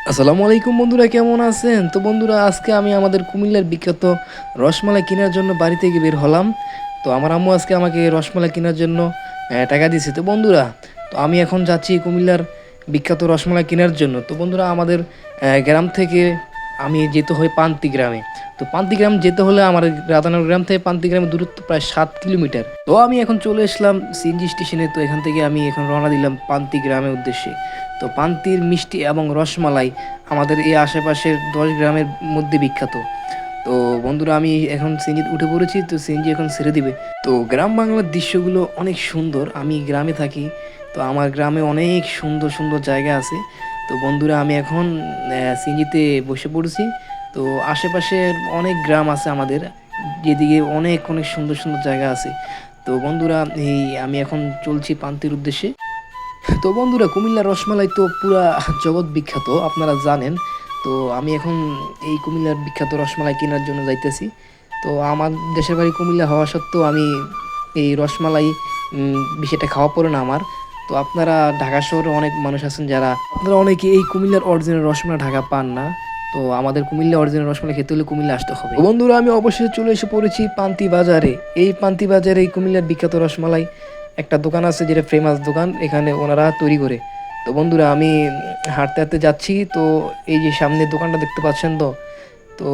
আসসালামু আলাইকুম বন্ধুরা, কেমন আছেন? তো বন্ধুরা, আজকে আমি আমাদের কুমিল্লার বিখ্যাত রসমালাই কেনার জন্য বাড়ি থেকে বের হলাম। তো আমার আম্মু আজকে আমাকে রসমালাই কেনার জন্য টাকা দিয়েছে। তো বন্ধুরা, তো আমি এখন যাচ্ছি কুমিল্লার বিখ্যাত রসমালাই কেনার জন্য। তো বন্ধুরা, আমাদের গ্রাম থেকে আমি যেতে হয় পান্তি গ্রামে। তো পান্তি গ্রাম যেতে হলে আমার রাতানোর গ্রাম থেকে পান্তি গ্রামের দূরত্ব প্রায় 7 কিলোমিটার। তো আমি এখন চলে এসলাম সিএনজি স্টেশনে। তো এখান থেকে আমি এখন রওনা দিলাম পান্তি গ্রামের উদ্দেশ্যে। তো পান্তির মিষ্টি এবং রসমালাই আমাদের এই আশেপাশের 10 গ্রামের মধ্যে বিখ্যাত। তো বন্ধুরা, আমি এখন সিএনজিতে উঠে পড়েছি। তো সিএনজি এখন ছেড়ে দিবে। তো গ্রাম বাংলার দৃশ্যগুলো অনেক সুন্দর। আমি গ্রামে থাকি। তো আমার গ্রামে অনেক সুন্দর সুন্দর জায়গা আছে। তো বন্ধুরা, আমি এখন সিএনজিতে বসে পড়েছি। তো আশেপাশের অনেক গ্রাম আছে আমাদের, যেদিকে অনেক অনেক সুন্দর সুন্দর জায়গা আছে। তো বন্ধুরা, এই আমি এখন চলছি পান্তির উদ্দেশ্যে। তো বন্ধুরা, কুমিল্লার রসমালাই তো পুরা জগৎ বিখ্যাত, আপনারা জানেন। তো আমি এখন এই কুমিল্লার বিখ্যাত রসমালাই কেনার জন্য যাইতেছি। তো আমার দেশের বাড়ি কুমিল্লা হওয়া সত্ত্বেও আমি এই রসমালাই বিষয়টা খাওয়া পড়ে না আমার। তো আপনারা ঢাকা শহরে অনেক মানুষ আছেন যারা আপনারা অনেকে এই কুমিল্লার অরিজিনাল রসমালাই ঢাকা পান না। তো আমাদের কুমিল্লা অরিজিনাল রসমালাই খেতে হলে কুমিল্লা আসতে হবে। তো বন্ধুরা, আমি অবশ্যই চলে এসে পড়েছি পান্তি বাজারে। এই পান্তি বাজারে এই কুমিল্লার বিখ্যাত রসমালাই একটা দোকান আছে, যেটা ফেমাস দোকান, এখানে ওনারা তৈরি করে। তো বন্ধুরা, আমি হাঁটতে হাঁটতে যাচ্ছি। তো এই যে সামনে দোকানটা দেখতে পাচ্ছেন, তো তো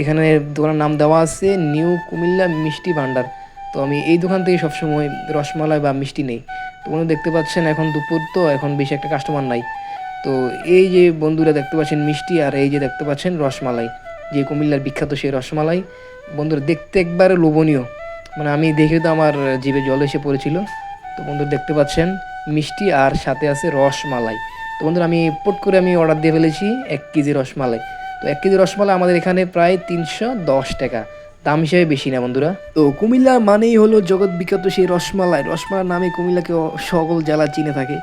এখানে দোকানের নাম দেওয়া আছে নিউ কুমিল্লা মিষ্টি ভান্ডার। তো আমি এই দোকান থেকে সবসময় রসমালাই বা মিষ্টি নেই। তো বন্ধু, দেখতে পাচ্ছেন এখন দুপুর, তো এখন বেশি একটা কাস্টমার নাই। তো এই যে বন্ধুরা দেখতে পাচ্ছেন মিষ্টি, আর এই যে দেখতে পাচ্ছেন রসমালাই, যে কুমিল্লার বিখ্যাত সেই রসমালাই। বন্ধুরা, দেখতে একবারে লোভনীয়, মানে আমি দেখে তো আমার জিভে জল এসে পড়েছিল। তো বন্ধুরা, দেখতে পাচ্ছেন মিষ্টি আর সাথে আছে রসমালাই। তো বন্ধুরা, আমি পট করে আমি অর্ডার দিয়ে ফেলেছি 1 কেজি রসমালাই। তো 1 কেজি রসমালাই আমাদের এখানে প্রায় 310 টাকা, দাম হিসেবে বেশি না বন্ধুরা। তো কুমিল্লা মানেই হলো জগৎ বিখ্যাত সেই রসমালাই। রসমালাই নামে কুমিল্লাকে সকল জেলা চিনে থাকে।